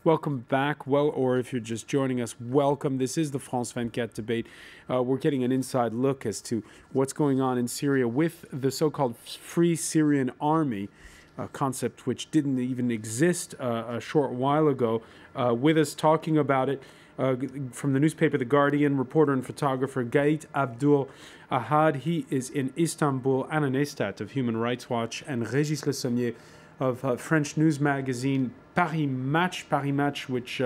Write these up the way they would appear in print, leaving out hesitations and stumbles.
Welcome back. Well, or if you're just joining us, welcome. This is the France 24 debate. We're getting an inside look as to what's going on in Syria with the so-called Free Syrian Army, a concept which didn't even exist a short while ago. With us talking about it from the newspaper The Guardian, reporter and photographer Gaït Abdul Ahad. He is in Istanbul. Anna Nestat of Human Rights Watch and Régis Le Sommier of French news magazine Paris Match, which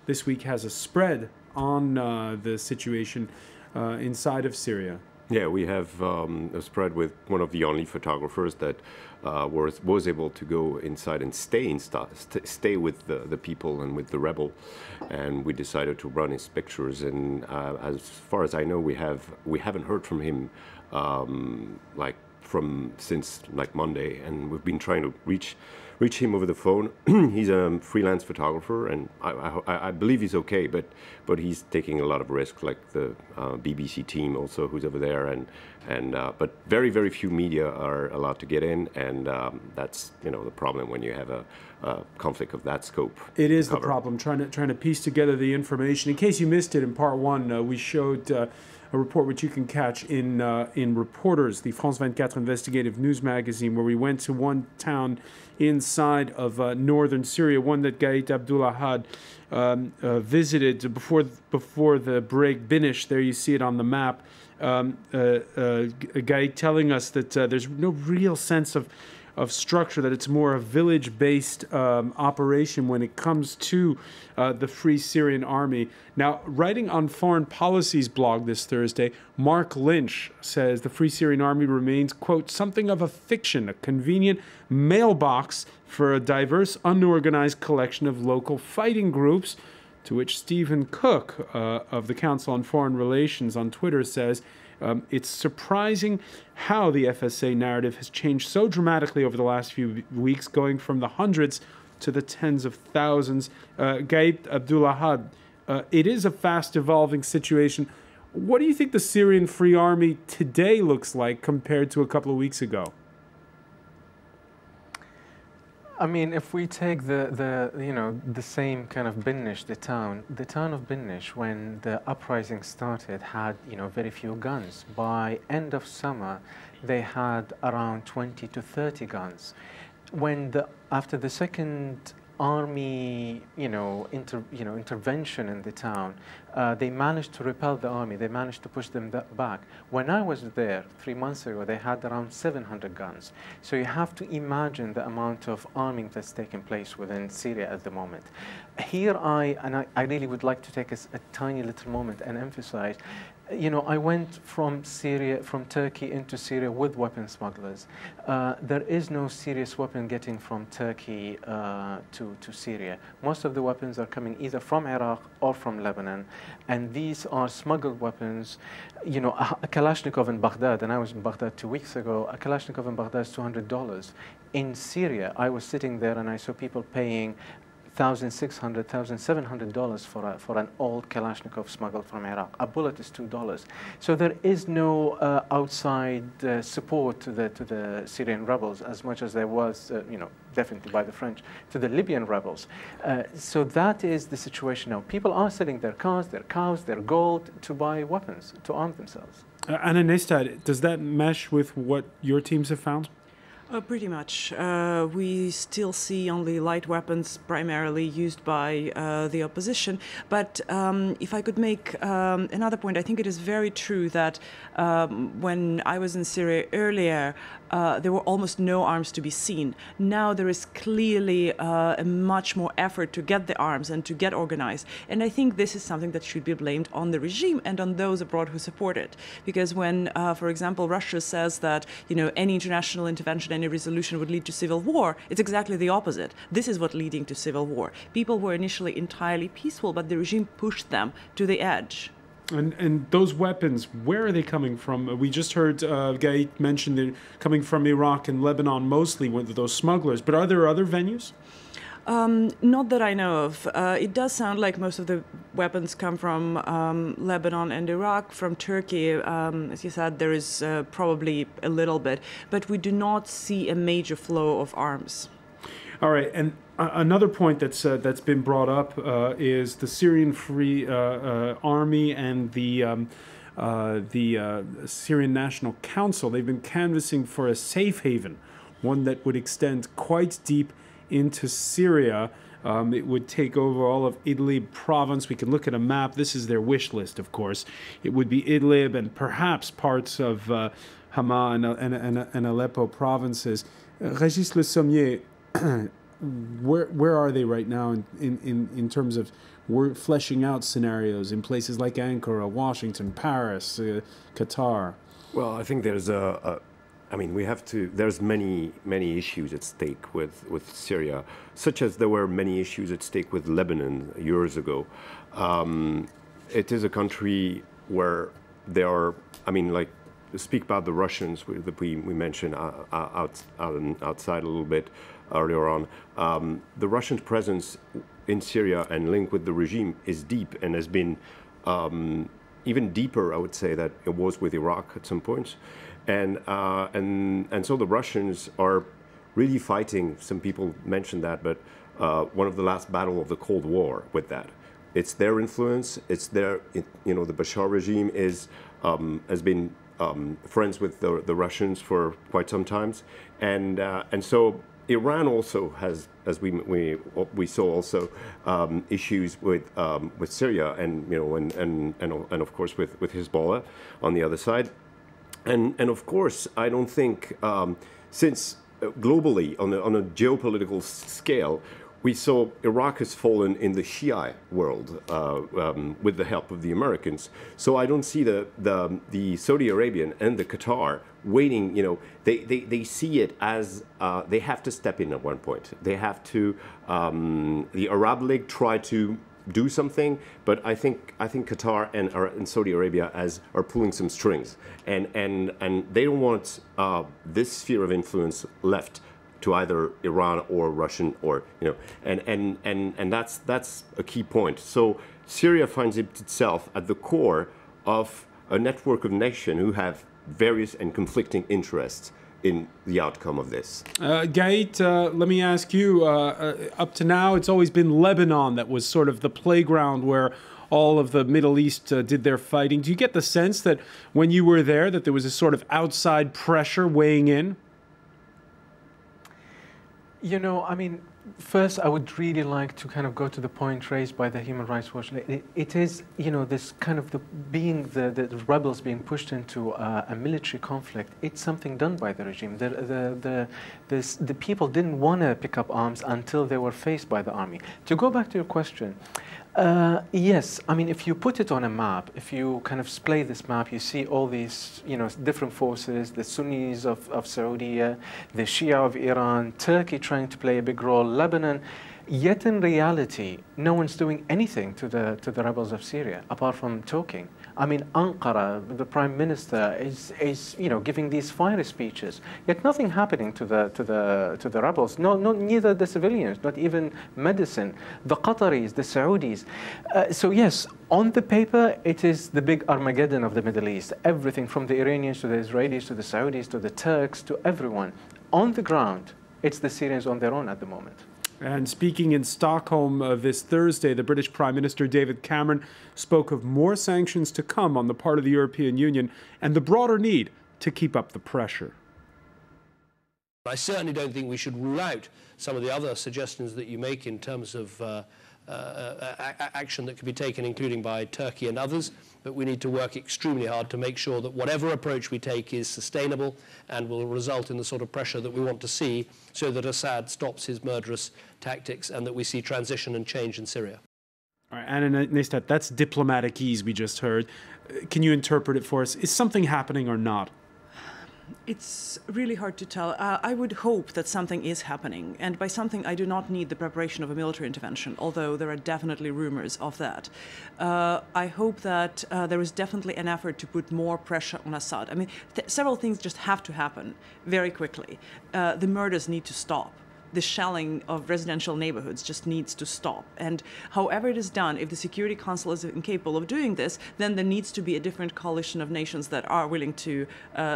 this week has a spread on the situation inside of Syria. Yeah, we have a spread with one of the only photographers that was able to go inside and stay with the people and with the rebel, and we decided to run his pictures. And as far as I know, we haven't heard from him since Monday, and we've been trying to reach him over the phone. He's a freelance photographer, and I believe he's okay, but he's taking a lot of risk, like the BBC team also who's over there, but very few media are allowed to get in, and that's the problem when you have a conflict of that scope. It is the problem, trying to piece together the information. In case you missed it in part one, we showed a report which you can catch in Reporters, the France 24 investigative news magazine, where we went to one town inside of northern Syria, one that Gaït Abdul Ahad visited before the break. Binish, there you see it on the map. Gaït telling us that there's no real sense of structure, that it's more a village-based operation when it comes to the Free Syrian Army. Now, writing on Foreign Policy's blog this Thursday, Mark Lynch says the Free Syrian Army remains, quote, something of a fiction, a convenient mailbox for a diverse, unorganized collection of local fighting groups, to which Stephen Cook of the Council on Foreign Relations on Twitter says, it's surprising how the FSA narrative has changed so dramatically over the last few weeks, going from the hundreds to the tens of thousands. Gaït Abdul Ahad, it is a fast-evolving situation. What do you think the Syrian Free Army today looks like compared to a couple of weeks ago? I mean, if we take the same kind of Binish, the town of Binish, when the uprising started, had very few guns. By end of summer, they had around 20 to 30 guns. After the second army intervention in the town, they managed to repel the army. They managed to push them back. When I was there 3 months ago, they had around 700 guns. So you have to imagine the amount of arming that's taking place within Syria at the moment. Here I really would like to take a tiny little moment and emphasize, I went from Turkey into Syria with weapon smugglers. There is no serious weapon getting from Turkey to Syria. Most of the weapons are coming either from Iraq or from Lebanon, and these are smuggled weapons. A Kalashnikov in Baghdad, and I was in Baghdad 2 weeks ago, a Kalashnikov in Baghdad is $200. In Syria, I was sitting there and I saw people paying $1,600, $1,700 for an old Kalashnikov smuggled from Iraq. A bullet is $2. So there is no outside support to the Syrian rebels, as much as there was, definitely by the French, to the Libyan rebels. So that is the situation now. People are selling their cars, their cows, their gold to buy weapons, to arm themselves. Anna Nestat, does that mesh with what your teams have found? Pretty much. We still see only light weapons primarily used by the opposition. But if I could make another point, I think it is very true that when I was in Syria earlier, there were almost no arms to be seen. Now there is clearly a much more effort to get the arms and to get organized. And I think this is something that should be blamed on the regime and on those abroad who support it. Because when, for example, Russia says that any international intervention, any resolution would lead to civil war, it's exactly the opposite. This is what leading to civil war. People were initially entirely peaceful, but the regime pushed them to the edge. And those weapons, where are they coming from? We just heard Gaït mention they're coming from Iraq and Lebanon mostly, with those smugglers. But are there other venues? Not that I know of. It does sound like most of the weapons come from Lebanon and Iraq. From Turkey, as you said, there is probably a little bit, but we do not see a major flow of arms. All right, and Another point that's been brought up is the Syrian Free Army and the Syrian National Council. They've been canvassing for a safe haven, one that would extend quite deep into Syria. It would take over all of Idlib province. We can look at a map. This is their wish list, of course. It would be Idlib and perhaps parts of Hama and Aleppo provinces. Régis Le Sommier, where are they right now in terms of fleshing out scenarios in places like Ankara, Washington, Paris, Qatar? Well, I think there's there's many issues at stake with Syria, such as there were many issues at stake with Lebanon years ago. It is a country where there are, speak about the Russians that we mentioned outside a little bit earlier on. The Russian presence in Syria and linked with the regime is deep and has been even deeper, I would say, that it was with Iraq at some points. And so the Russians are really fighting. Some people mentioned that, but one of the last battle of the Cold War with that. It's their influence. It's their, the Bashar regime has been friends with the Russians for quite some times, and so Iran also has, as we saw also, issues with Syria and and of course with Hezbollah on the other side. And of course, I don't think, since globally, on a geopolitical scale, we saw Iraq has fallen in the Shia world with the help of the Americans. So I don't see the Saudi Arabian and the Qatar waiting. They see it as they have to step in at one point. They have to. The Arab League try to do something, but I think Qatar and Saudi Arabia are pulling some strings, and they don't want this sphere of influence left to either Iran or Russian, or and that's a key point. So Syria finds itself at the core of a network of nations who have various and conflicting interests in the outcome of this. Gaët, let me ask you, up to now it's always been Lebanon that was sort of the playground where all of the Middle East did their fighting. Do you get the sense that when you were there that there was a sort of outside pressure weighing in? First, I would really like to kind of go to the point raised by the Human Rights Watch. It is, this kind of the rebels being pushed into a military conflict. It's something done by the regime. The people didn't want to pick up arms until they were faced by the army. To go back to your question, yes, if you put it on a map, if you kind of splay this map, you see all these, different forces, the Sunnis of Saudi, the Shia of Iran, Turkey trying to play a big role, Lebanon. Yet in reality, no one's doing anything to the rebels of Syria, apart from talking. Ankara, the prime minister, is giving these fiery speeches. Yet nothing happening to the rebels. Neither the civilians, not even medicine. The Qataris, the Saudis. So yes, on the paper, it is the big Armageddon of the Middle East. Everything from the Iranians to the Israelis to the Saudis to the Turks to everyone. On the ground, it's the Syrians on their own at the moment. And speaking in Stockholm this Thursday, the British Prime Minister David Cameron spoke of more sanctions to come on the part of the European Union and the broader need to keep up the pressure. I certainly don't think we should rule out some of the other suggestions that you make in terms of action that could be taken, including by Turkey and others, but we need to work extremely hard to make sure that whatever approach we take is sustainable and will result in the sort of pressure that we want to see, so that Assad stops his murderous tactics and that we see transition and change in Syria. All right, Anna Neistat, that's diplomatic ease we just heard. Can you interpret it for us? Is something happening or not? It's really hard to tell. I would hope that something is happening. And by something, I do not need the preparation of a military intervention, although there are definitely rumors of that. I hope that there is definitely an effort to put more pressure on Assad. Several things just have to happen very quickly. The murders need to stop. the shelling of residential neighborhoods just needs to stop. And however it is done, if the Security Council is incapable of doing this, then there needs to be a different coalition of nations that are willing to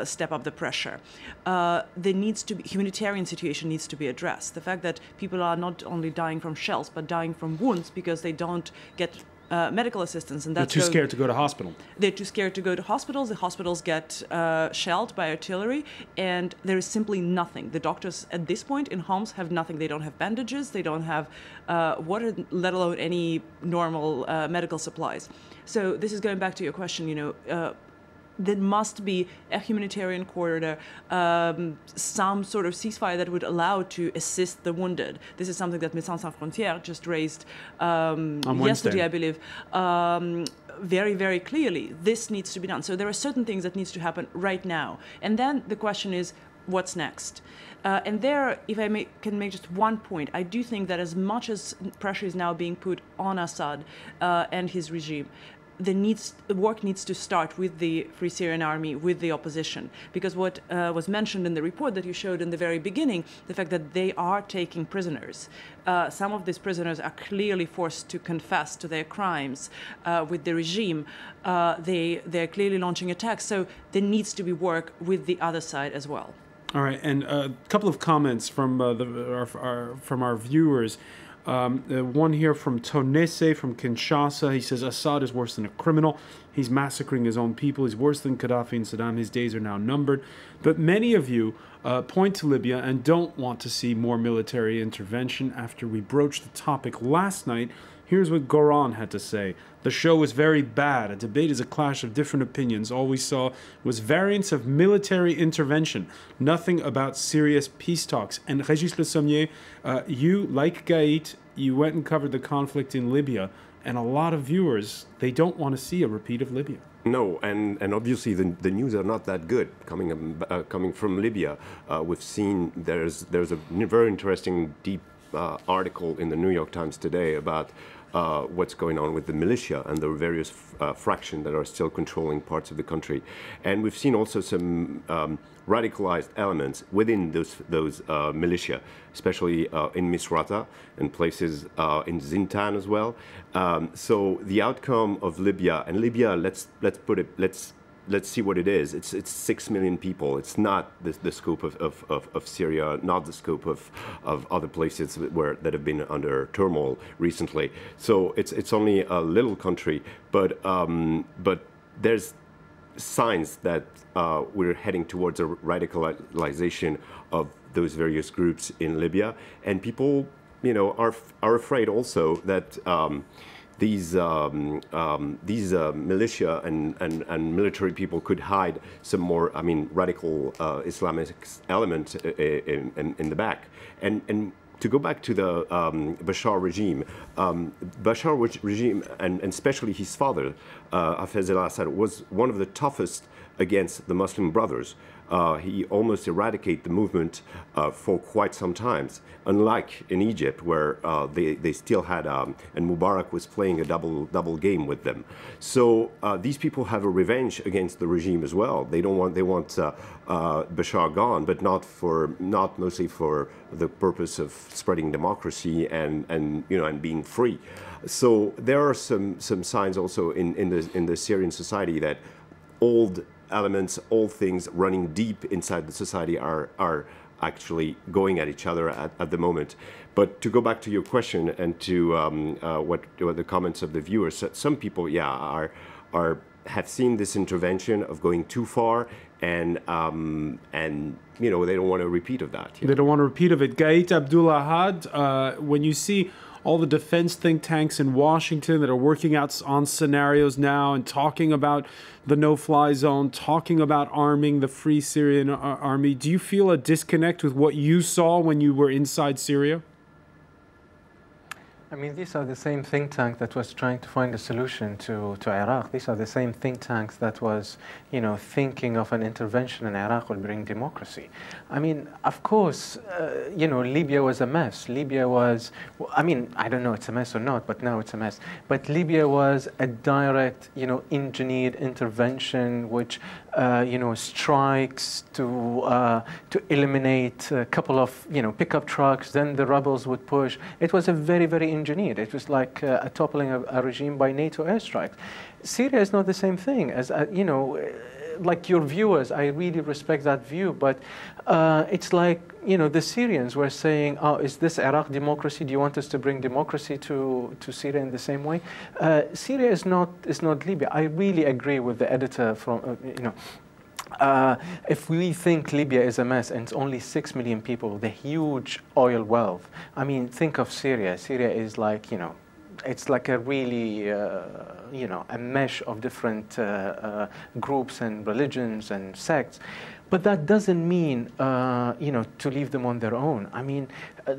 step up the pressure. There needs to be, humanitarian situation needs to be addressed. The fact that people are not only dying from shells, but dying from wounds because they don't get medical assistance, and that's they're too scared to go to hospital. They're too scared to go to hospitals. The hospitals get shelled by artillery, and there is simply nothing. The doctors at this point in Homs have nothing. They don't have bandages. They don't have water, let alone any normal medical supplies. So this is going back to your question. There must be a humanitarian corridor, some sort of ceasefire that would allow to assist the wounded. This is something that Médecins Sans Frontières just raised yesterday, I believe, very, very clearly. This needs to be done. So there are certain things that needs to happen right now. And then the question is, what's next? And there, if I can make just one point, I do think that as much as pressure is now being put on Assad and his regime, the work needs to start with the Free Syrian Army, with the opposition. Because what was mentioned in the report that you showed in the very beginning, the fact that they are taking prisoners. Some of these prisoners are clearly forced to confess to their crimes with the regime. They're clearly launching attacks. So there needs to be work with the other side as well. All right, and a couple of comments from from our viewers. One here from Tonese from Kinshasa. He says, Assad is worse than a criminal. He's massacring his own people. He's worse than Gaddafi and Saddam. His days are now numbered. But many of you point to Libya and don't want to see more military intervention. After we broached the topic last night, here's what Goran had to say. The show was very bad. A debate is a clash of different opinions. All we saw was variants of military intervention. Nothing about serious peace talks. And Régis Le Sommier, you, like Gaït, you went and covered the conflict in Libya. And a lot of viewers, they don't want to see a repeat of Libya. No, and obviously the news are not that good coming from Libya. We've seen there's a very interesting deep article in the New York Times today about what's going on with the militia and the various fractions that are still controlling parts of the country. And we've seen also some radicalized elements within those militia, especially in Misrata and places in Zintan as well. So the outcome of Libya, and Libya, let's see what it is. It's 6 million people. It's not the scope of Syria, not the scope of other places that have been under turmoil recently. So it's only a little country, but there's signs that we're heading towards a radicalization of those various groups in Libya, and people, are afraid also that these militia and military people could hide some more, radical Islamic element in the back. And to go back to the Bashar regime, and especially his father, Hafez al-Assad, was one of the toughest against the Muslim Brothers. He almost eradicated the movement for quite some time, unlike in Egypt, where they still had, and Mubarak was playing a double game with them. So these people have a revenge against the regime as well. They want Bashar gone, but not mostly for the purpose of spreading democracy and being free. So there are some signs also in the Syrian society that old elements, old things running deep inside the society are actually going at each other at the moment. But to go back to your question and to what the comments of the viewers, some people, have seen this intervention of going too far, and they don't want a repeat of that. They don't want a repeat of it. Gaït Abdulahad, when you see all the defense think tanks in Washington that are working out on scenarios now and talking about the no-fly zone, talking about arming the Free Syrian Army, do you feel a disconnect with what you saw when you were inside Syria? I mean, these are the same think tank that was trying to find a solution to Iraq. These are the same think tanks that was, thinking of an intervention in Iraq will bring democracy. I mean, of course, Libya was a mess. Libya was, I mean, I don't know it's a mess or not, but now it's a mess. But Libya was a direct, engineered intervention, which, strikes to eliminate a couple of, pickup trucks. Then the rebels would push. It was a very, very engineered. It was like a toppling of a regime by NATO airstrikes. Syria is not the same thing as, like your viewers, I really respect that view, but it's like, the Syrians were saying, oh, is this Iraq democracy? Do you want us to bring democracy to Syria in the same way? Syria is not Libya. I really agree with the editor from, if we think Libya is a mess and it's only 6 million people with a huge oil wealth, I mean, think of Syria. Syria is like, it's like a really, a mesh of different groups and religions and sects. But that doesn't mean, to leave them on their own. I mean,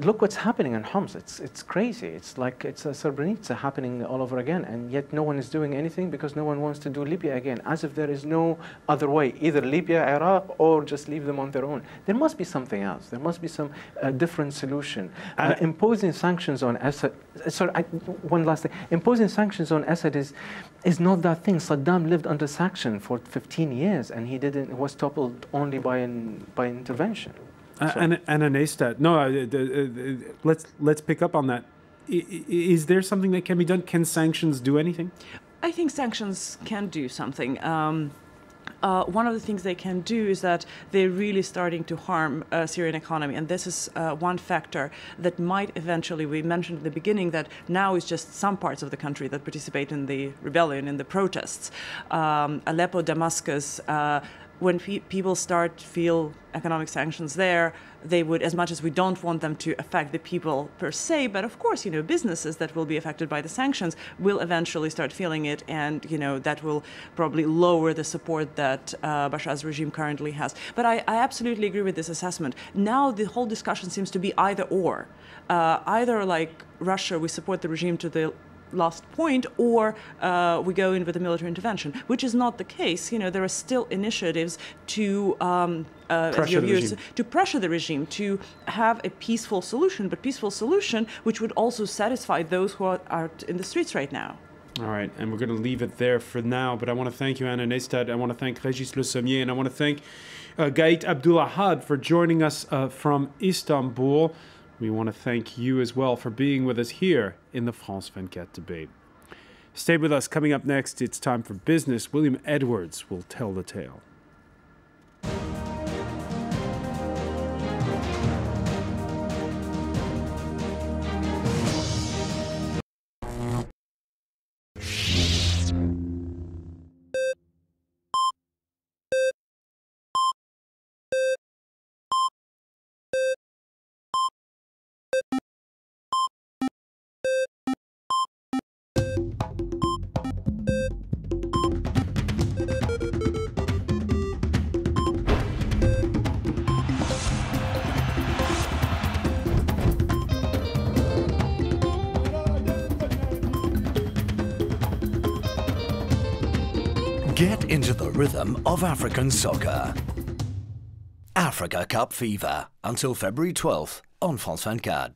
look what's happening in Homs. It's crazy. It's like it's a Srebrenica happening all over again, and yet no one is doing anything because no one wants to do Libya again, as if there is no other way, either Libya, Iraq, or just leave them on their own. There must be something else. There must be some different solution. Imposing sanctions on Assad. One last thing. Imposing sanctions on Assad is not that thing. Saddam lived under sanction for 15 years, and he was toppled only by intervention. And Anna, no, let's pick up on that. Is there something that can be done? Can sanctions do anything? I think sanctions can do something. One of the things they can do is that they're really starting to harm Syrian economy, and this is one factor that might eventually, we mentioned at the beginning that now is just some parts of the country that participate in the rebellion, in the protests. Aleppo, Damascus, when people start to feel economic sanctions there, they would, as much as we don't want them to affect the people per se, but of course, businesses that will be affected by the sanctions will eventually start feeling it, and, that will probably lower the support that Bashar's regime currently has. But I absolutely agree with this assessment. Now the whole discussion seems to be either or. Either like Russia, we support the regime to the last point, or we go in with a military intervention, which is not the case. There are still initiatives to pressure the regime to have a peaceful solution, but peaceful solution which would also satisfy those who are in the streets right now. All right, and we're going to leave it there for now, but I want to thank you, Anna Neistad. I want to thank Régis Le Sommier, and I want to thank Gaït Abdulahad for joining us from Istanbul. We want to thank you as well for being with us here in the France 24 debate. Stay with us. Coming up next, it's time for business. William Edwards will tell the tale. Get into the rhythm of African soccer. Africa Cup Fever until February 12th on France 24.